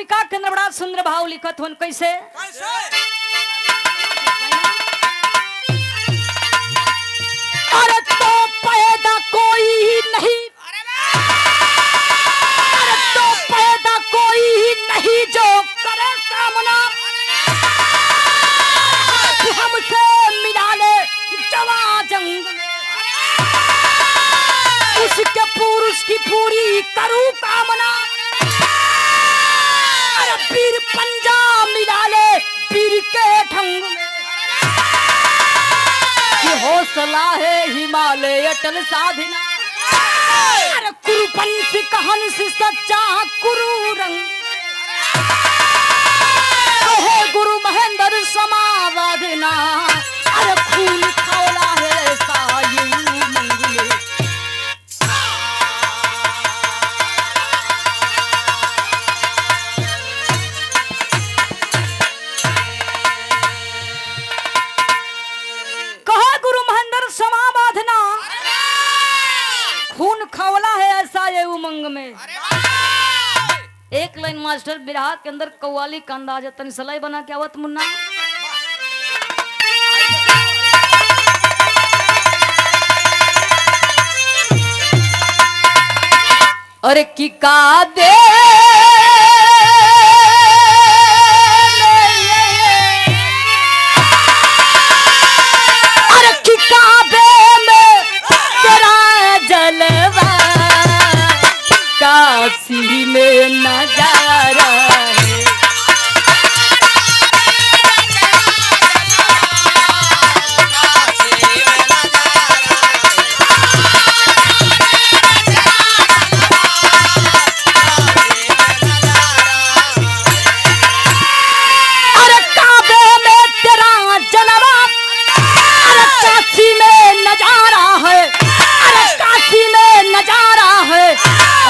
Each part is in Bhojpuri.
भूमिका के अंदर बड़ा सुंदर भाव लिखत हुन कैसे अरे तो पैदा कोई नहीं अरे तो पैदा कोई नहीं जो करे सामना हमसे मिला ले जवा जंग उसके पुरुष की पूरी करूं कामना अरे पीर पंजा मिला ले पीर के ठंग में ये हौसला है हिमालय अटल साधना अरे कुरुपंथ कहन से सच्चा कुरु रंग है गुरु महेंद्र समावादना अरे खून खौला है सायु मंगले कहा गुरु महेंद्र समावादना खून खौला है ऐसा ये उमंग में एक लाइन मास्टर बिरहा के अंदर कव्वाली का अंदाज है तनी सलाई बना के आवत मुन्ना अरे की का दे अरे की का दे में तेरा जलवा काशी में नजारा है अरे काबे में तेरा जलवा अरे काशी में नजारा है अरे काशी में नजारा है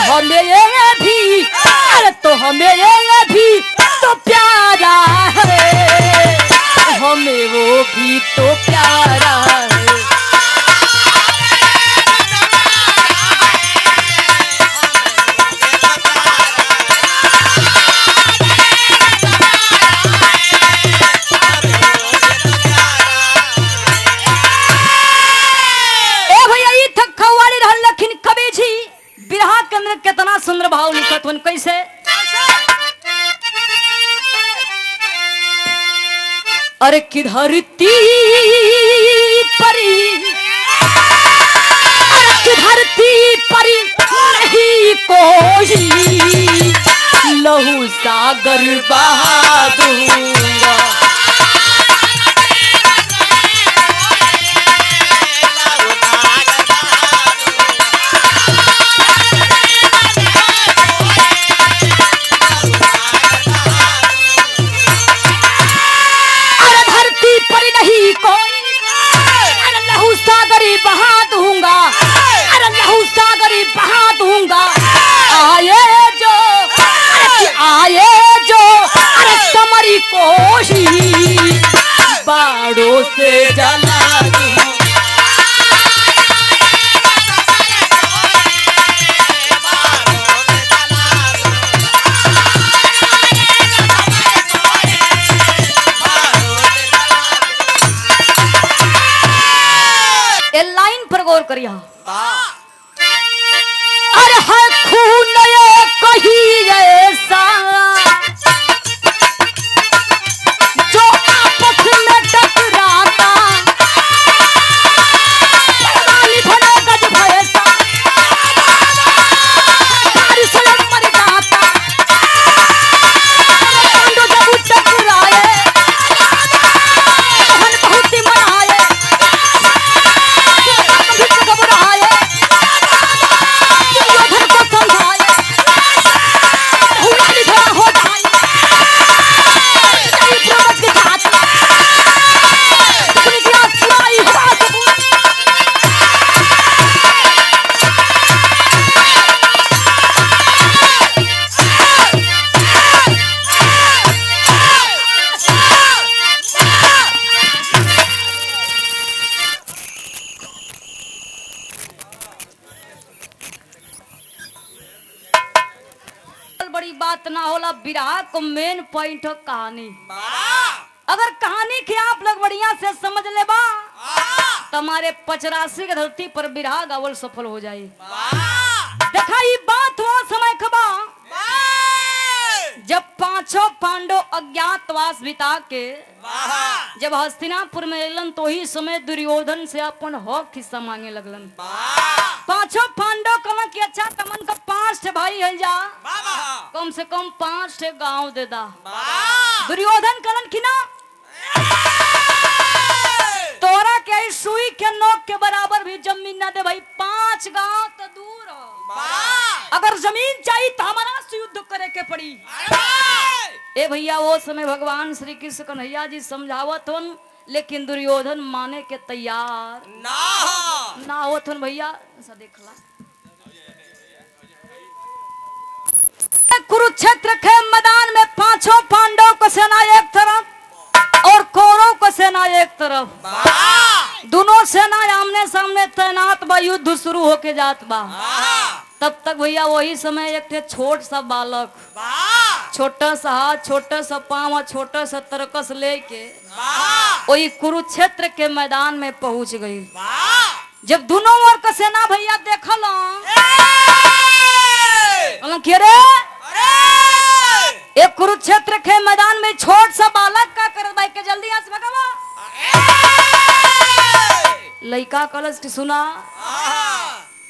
हमें ये भी अरे तो हमें ये भी तो प्यारा है हमें वो भी तो प्यारा है कितना सुंदर भाव लिखत हुन कैसे अरे कि धरती परी अरे कि धरती परी नहीं कोई लहू सागर बहा दूंगा बाड़ों से जला दूं ए लाइन पर गौर करिया अरे है खून ये कही ऐसा जो आपस में टकराता बड़ी बात ना होला, विरह को मेन पॉइंट हो कहानी। अगर कहानी के आप लोग बढ़िया से समझ ले बा तुम्हारे 85 के धरती पर विरह गावल सफल हो जाए। देखा ये बात हुआ समय खबा जब पांचों पांडव अज्ञातवास बिता के जब हस्तिनापुर में एलन तो ही समय दुर्योधन से अपन हक हिस्सा मांगे लगलन। पांचों पांडव कहलन कि अच्छा तमन का 5 भाई है जा, कम से कम 5 गांव दे दा। दुर्योधन कहलन कि ना, तोरा के सुई के नोक के बराबर भी जमीन ना दे भाई, 5 गांव तो दूर हो, अगर जमीन चाहिए तो हमारा से युद्ध करे के पड़ी। ए भैया वो समय भगवान श्री कृष्ण कन्हैया जी समझावत हन, लेकिन दुर्योधन माने के तैयार ना होत हन। भैया ऐसा देखला कुरुक्षेत्र के मैदान में पांचों पांडव को सेना एक तरफ और कौरव को सेना एक तरफ, दोनों सेना आमने सामने तैनात बा, युद्ध शुरू होके जात बा। तब तक भैया वही समय एक थे छोट सा बालक, छोटा सा हाथ, छोटा सा पाँव, छोटा सा तरकस लेके वही कुरुक्षेत्र के मैदान में पहुंच गई। जब दोनों ओर का सेना भैया देखल एक कुरुक्षेत्र के मैदान में छोट सा बालक का कर भाई के जल्दी यहाँ से भगावा। लइका कलश की सुना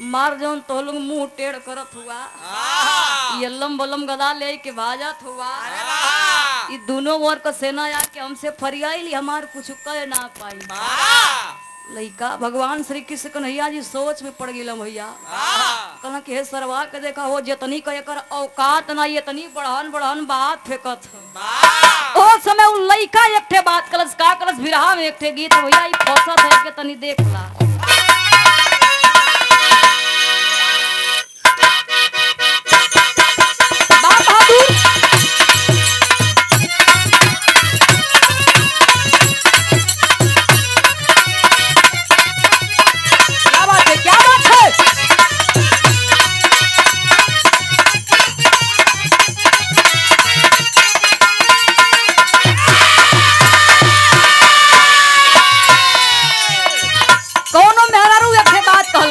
मार जौन तो लोग मुंह टेढ़ करत हुआ, यल्लम बलम गदा ले के भाजत हुआ, ये दोनों ओर का सेना आके हमसे फरियाई, हमार कुछ कह ना पाई। लइका भगवान श्री कृष्ण कन्हैया जी सोच में पड़ गया भैया, कहना कि हे सरवा के देखा हो जतनी का एकर औकात ना, ये तनी बढ़न बढ़न बात फेंकत ओ समय उ लइका एक ठे बात कलस का कलस विरहा में एक ठे गीत भैया ई फसत है के तनी देख ला।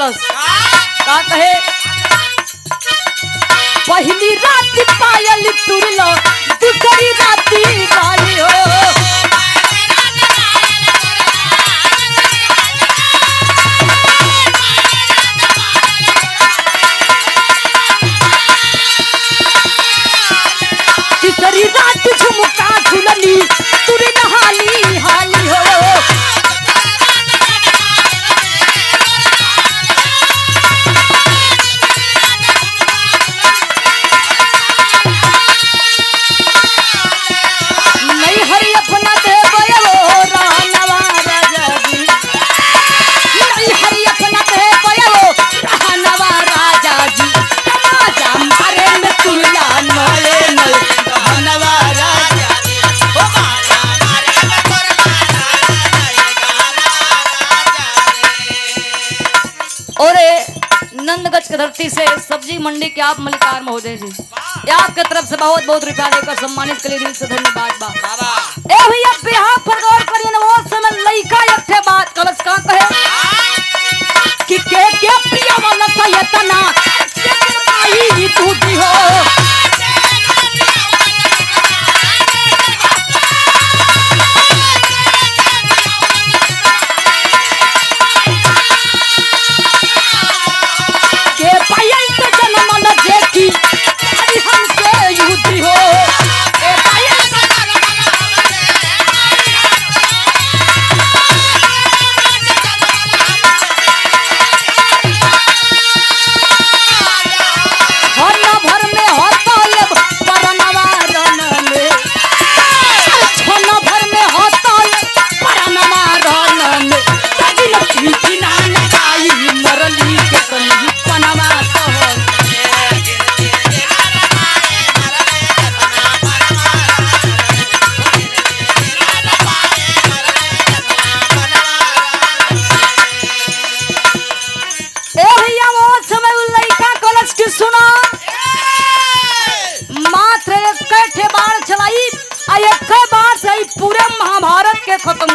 का कहे पहली रात पायल तुरलो, दूसरी राती बारी हो, तीसरी रात झुमका झुलनी तुरी नहाली हाली हो। नंदगंज की धरती से सब्जी मंडी के आप मलिकार महोदय जी, आपके तरफ से बहुत बहुत रुपया देकर सम्मानित करिए, दिल से धन्यवाद बा। ए भैया बिहार पर गौर करिए ना, वो समय लइका एक ठे बात कलस का कहे कि के प्रिया वाला सयतना के माई तू दी हो,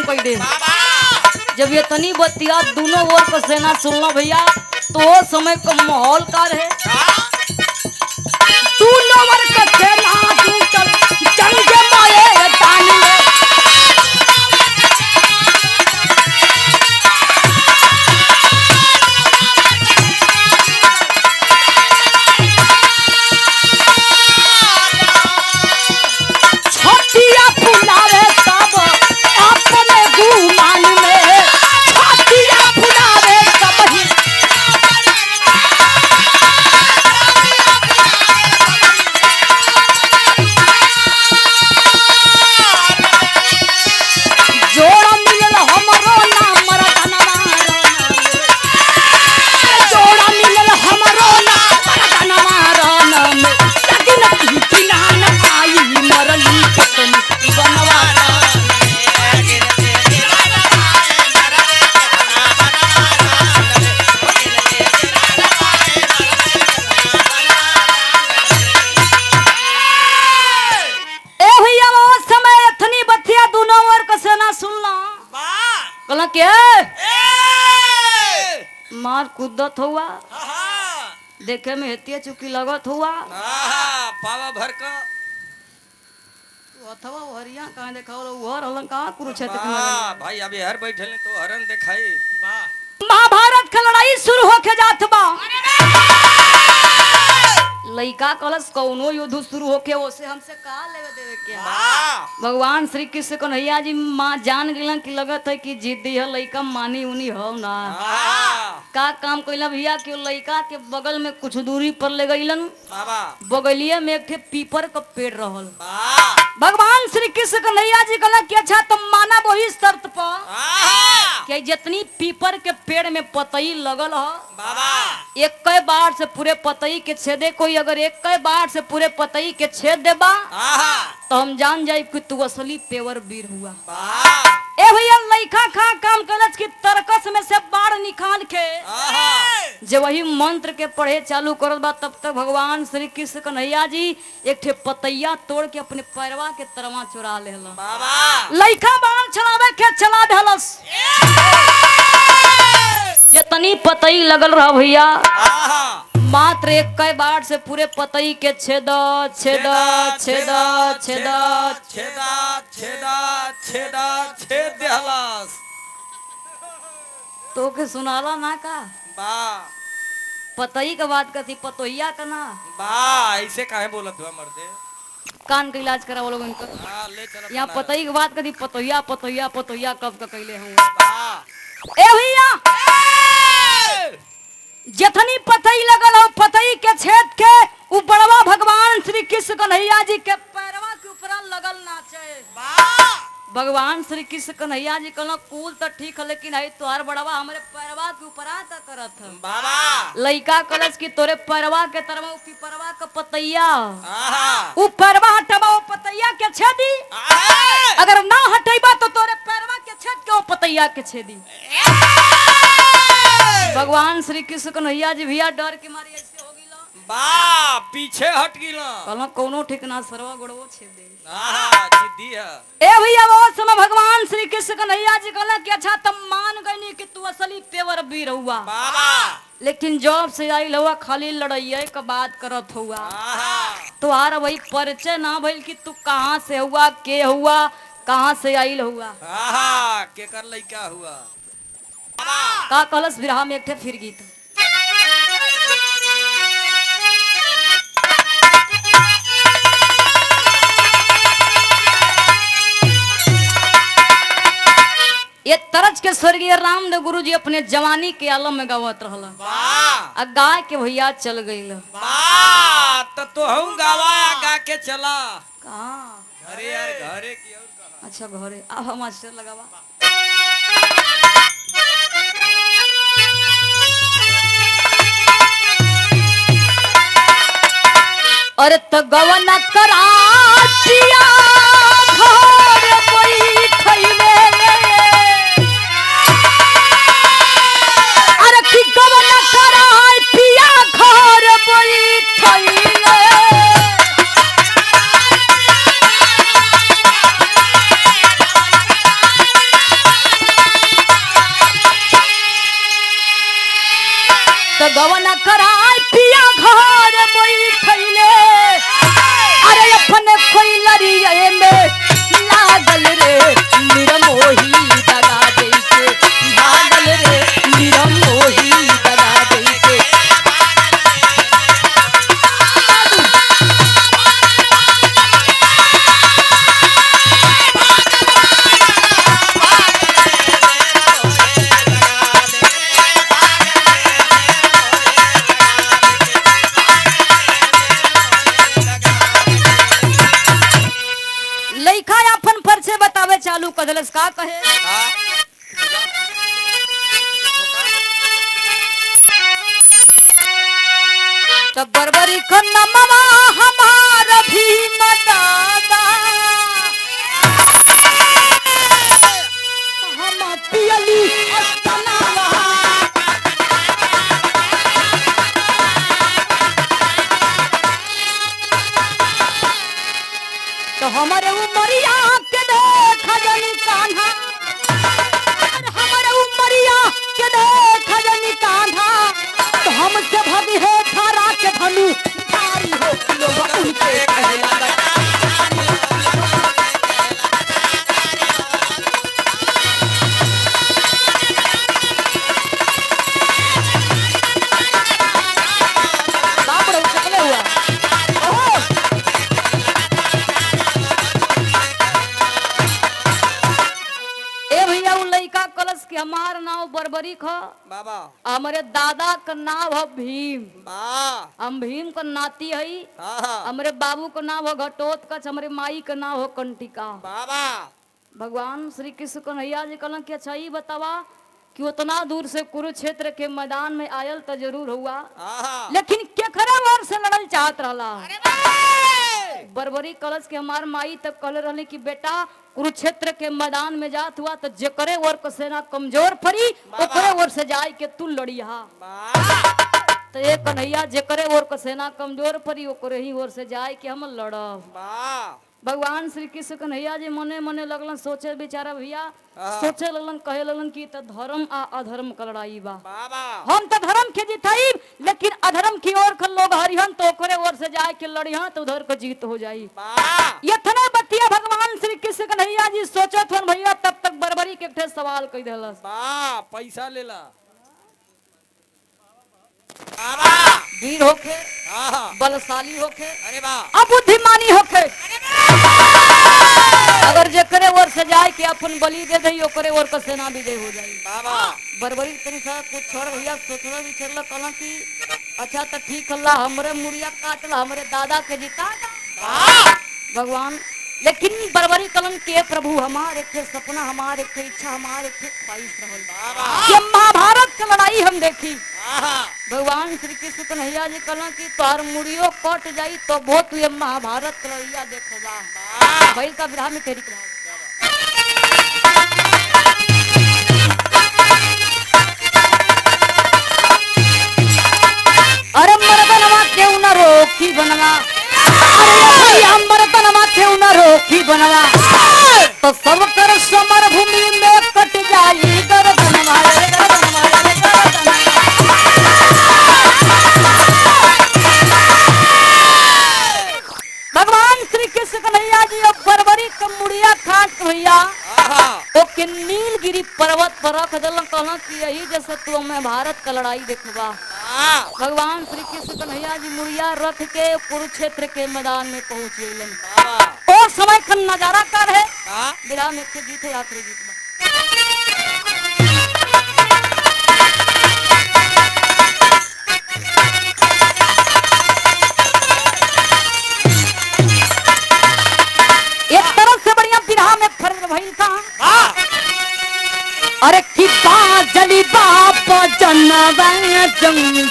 कर दे। जब ये तनी बतिया दोनों ओर का सेना सुनना भैया तो वो समय का माहौल का रहे। दोनों ओर का सेना जुटल जंग के मैदान में। छतिया फुलावे सब अपने गुमान में, छतिया फुलावे सब ही जोड़ा मिलल हमरो ना मरदनवा जोड़ा मिलल हमरो ना मरदनवा रन में। लेकिन पीना न पाई मरली पतनी बनवा। ए भैया वो समय अथनी बथिया दोनों ओर का सेना सुनला कहला के मार कुदत हुआ देखे में हेतिया चुकी लगत हुआ पावा भर का अथवा हरिया कहां देखाओ वो रहलन कहां कुरुक्षेत्र के मैदान। भाई अभी हर बैठे तो हरन दिखाई। महाभारत का लड़ाई शुरू होके जात बा। लइका कलश कौनो युद्ध शुरू होके ओसे हमसे का लेवे देवे के भगवान श्री कृष्ण कन्हैया जी माँ जान गेलन कि लगत है कि जिद्दी है लइका मानी उनी हो ना। का काम कइला भैया कि लइका के बगल में कुछ दूरी पर ले गइलन। बगलिए में एक ठे पीपर का पेड़ रहल। भगवान श्री कृष्ण कन्हैया जी कहला कि अच्छा तुम माना वही शर्त पर कि जितनी पीपर के पेड़ में पतई लगल हो एक कई बार से पूरे पतई के छेदे कोई अगर एक कई बार से पूरे पतई के छेद देबा तो हम जान जाए कि तू असली पेवर वीर हुआ। ए भैया लइका खा काम कलच की तरकस में से बाढ़ निकाल के जब वही मंत्र के पढ़े चालू करत बा तब तक भगवान श्री कृष्ण कन्हैया जी एक ठे पतैया तोड़ के अपने पैरवा के तरवा चुरा लेहला। लइका बाण चलावे के चला ढलस जितनी पतई लगल रहा भैया मात्र एक कई बार से पूरे पतई के छेदा छेदा छेदा छेदा छेदा छेदा छेदा छेद देहलस तो के सुनाला ना का पतई का बात कथी पतोहिया का ना ऐसे काहे बोलत हुआ मर्दे कान का इलाज करा वो लोग इनका ले चल यहाँ पतई की बात कथी पतोहिया पतोहिया पतोहिया कब का कैले हूँ। ए भैया जथनी पतई लगल हो पतई के छेद के ऊपरवा भगवान श्री कृष्ण कन्हैया जी के पैरवा के ऊपर लगल नाचे। भगवान श्री कृष्ण कन्हैया जी कहला कूल तो ठीक है लेकिन है तोहार बड़वा हमारे पैरवा के ऊपर आता करत है। लइका कलश की तोरे पैरवा के तरवा पिपरवा का पतैया ऊपरवा हटवा वो पतैया के छेदी अगर ना हटेबा तो तोरे पैरवा के छेद के वो पतैया के छेदी। भगवान श्री कृष्ण कन्हैया जी भैया डर के मारी ऐसे हो गिला पीछे हट गिला कहला कोनो ठीक ना सरवा गोड़वो छेद दे जिद्दी है। ए भैया वो समय भगवान श्री कृष्ण कन्हैया जी कहला कि अच्छा तुम मान गई कि तू असली पेवर वीर हुआ लेकिन जॉब से आई हुआ खाली लड़ाई का बात करत हुआ तुहार वही परिचय ना भइल कि तू कहाँ से हुआ के हुआ कहाँ से आइल हुआ के कर लइका हुआ का कलश विरहा में एक ठे फिर गीत ये तरज के स्वर्गीय रामदेव गुरु जी अपने जवानी के आलम में गावत रहला आ गाय के भैया चल गईल तो हम गावा गा के चला कहाँ घरे यार घरे की और कहा अच्छा घरे अब हम मास्टर लगावा अरे तो गवन करातिया घर बैठैले अरे कि गवन कराय पिया घर बैठैले लेखा अपन परिचय बतावे चालू कर देलस का कहे तब बरबरी को नमवा हमार भीम दादा हम पियली अस्तनावा तो हमारे उमरिया के देख जनी कान्हा हमारे उमरिया के देख जनी कान्हा तो हमसे भगी है थारा के धनु थारी हो लोग उनके कहला बाप रे चकले हुआ ओहो ए भैया उ लइका कलश के हमार नाव बरबरी ख बाबा हमारे दादा का नाम है भीम वाह हम भीम का नाती हई हाँ हमारे बाबू का नाम है घटोत्कच हमारे माई का नाम है कंटिका बाबा भगवान श्री कृष्ण कन्हैया जी कहलन कि अच्छा ही बतावा कि उतना दूर से कुरुक्षेत्र के मैदान में आयल तो जरूर हुआ हाँ लेकिन केकरा वर से लड़ल चाहत रहला बरबरी कलश के हमार माई तक कहले रहले कि बेटा कुरुक्षेत्र के मैदान में जात हुआ तो जेकरे वर के सेना कमजोर पड़ी ओकरे वर से जाय के तू लड़िया तो ये कन्हैया जेकरे वर के सेना कमजोर पड़ी ओकरे ही वर से जाय के हम लड़ब वाह भगवान श्री कृष्ण कन्हैया जी मने मने लगलन सोचे बेचारा भैया सोचे लगलन कहे लगलन कि त धर्म आ अधर्म का लड़ाई बा बाबा हम तो धर्म के जिताई लेकिन अधर्म की ओर के लोग हरिहन तो ओकरे ओर से जाए के लड़िहन तो उधर के जीत हो जाई वाह इतना बतिया भगवान श्री कृष्ण कन्हैया जी सोचत हन भैया तब तक बरबरी के एक सवाल कह देलस वाह पैसा लेला बाबा वीर होके हाँ बलशाली होके अरे वाह अब बुद्धिमानी होके अगर जेकरे ओर से जाए के अपन बलि दे दई ओकरे ओर का सेना विजय हो जाई बाबा बरबरी तनी सा कुछ छोड़ भैया सोचला विचरला कहला कि अच्छा तो ठीक अल्लाह हमरे मुड़िया काटला हमरे दादा के जिता भगवान लेकिन बरबरी कलन के प्रभु हमारे के सपना हमारे के इच्छा हमारे के ख्वाहिश रहल ये महाभारत की लड़ाई हम देखी भगवान श्री कृष्ण कन्हैया जी कहला कि तोहर मुड़ियो कट जाई तो बहुत ये महाभारत की लड़ाई देखोगा भाई का विराम में तेरी भाव अरे मर्दनवा क्यों न रोकी बनवा अरे हमर तनवा क्यों न रोकी बनवा तो सब कर समर भूमि में कट जाई गर्दनवा अरे गर्दनवा अरे गर्दनवा भगवान श्री कृष्ण कन्हैया जी अब बरबरी का मुड़िया खास भैया ओके नीलगिरी पर्वत पर रख दिल कहला कि यही जैसे तू मैं भारत का लड़ाई देखबा भगवान श्री कृष्ण कन्हैया जी मुड़िया रख के कुरुक्षेत्र के मैदान में पहुंच गए और समय का नजारा कर है विराम में एक गीत है आखिरी गीत में एक तरफ से बढ़िया बिरहा में फर्ज भइल का अरे की बाजली बाप जनवा जंगी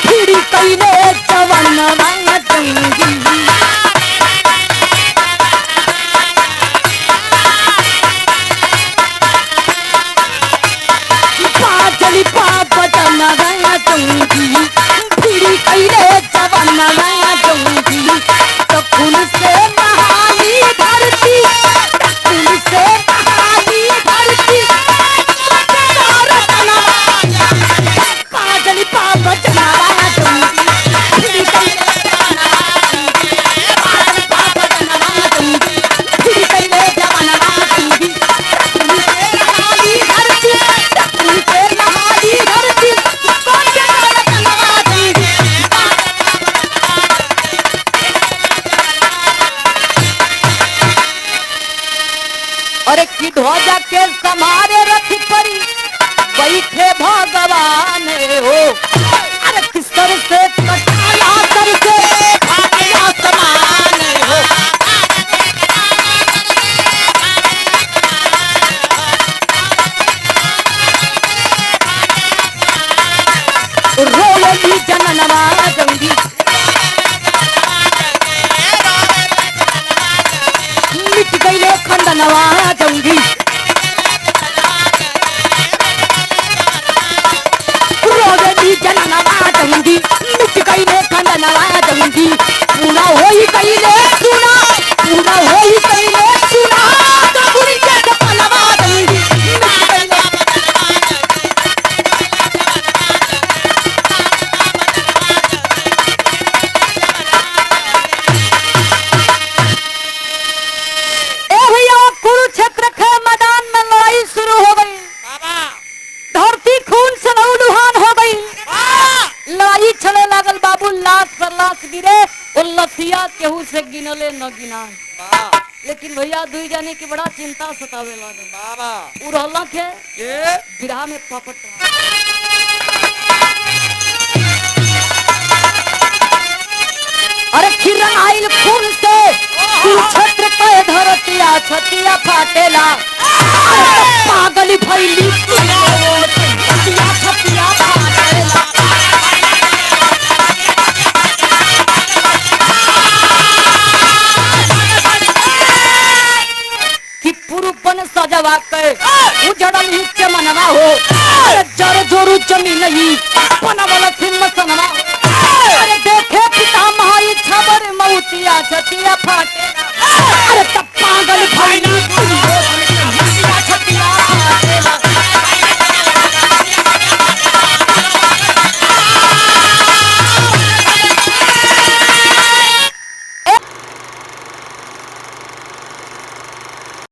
भिड़ी कइले जवनवा जंगी बाजली बाप जनवा जंगी भिड़ी कइले जवनवा जंगी तो खून से नहाई धरती खून से नहाई धरती बाजली बाप जनवा जंगी भिड़ी कइले जवनवा जंगी बाजली बाप जनवा जंगी भिड़ी कइले जवनवा जंगी खून से नहाई धरती खून से नहाई धरती जनवा जंगी रोवेली जननवा जंगी मिट गईले खंडनवा जंगी रोवेली जननवा जंगी मिट गईले खंडनवा जंगी पूना होई गईले सुना पूना होई गईले सुना दाहुरी के सपनवा जंगी मिट गईले ए भैया कुरुक्षेत्र के मैदान में लड़ाई शुरू हो गई बाबा धरती खून से लहूलुहान हो गई लड़ाई चले लागल बाबू लाश पर लाश गिरे और लसिया केहू से गिनले न गिना बाबा लेकिन भैया दुई जाने की बड़ा चिंता सतावे लागल बाबा उ रहला के के बिरहा में पपट अरे किरण आइल खून से कुरुक्षेत्र के धरतिया छतिया फाटेला अरे पागल भइली छतिया छतिया फाटेला कि पुरुपन सजवा के उजड़न के मनवा हो अरे जर जोरू जमी नहीं अपन वाला थी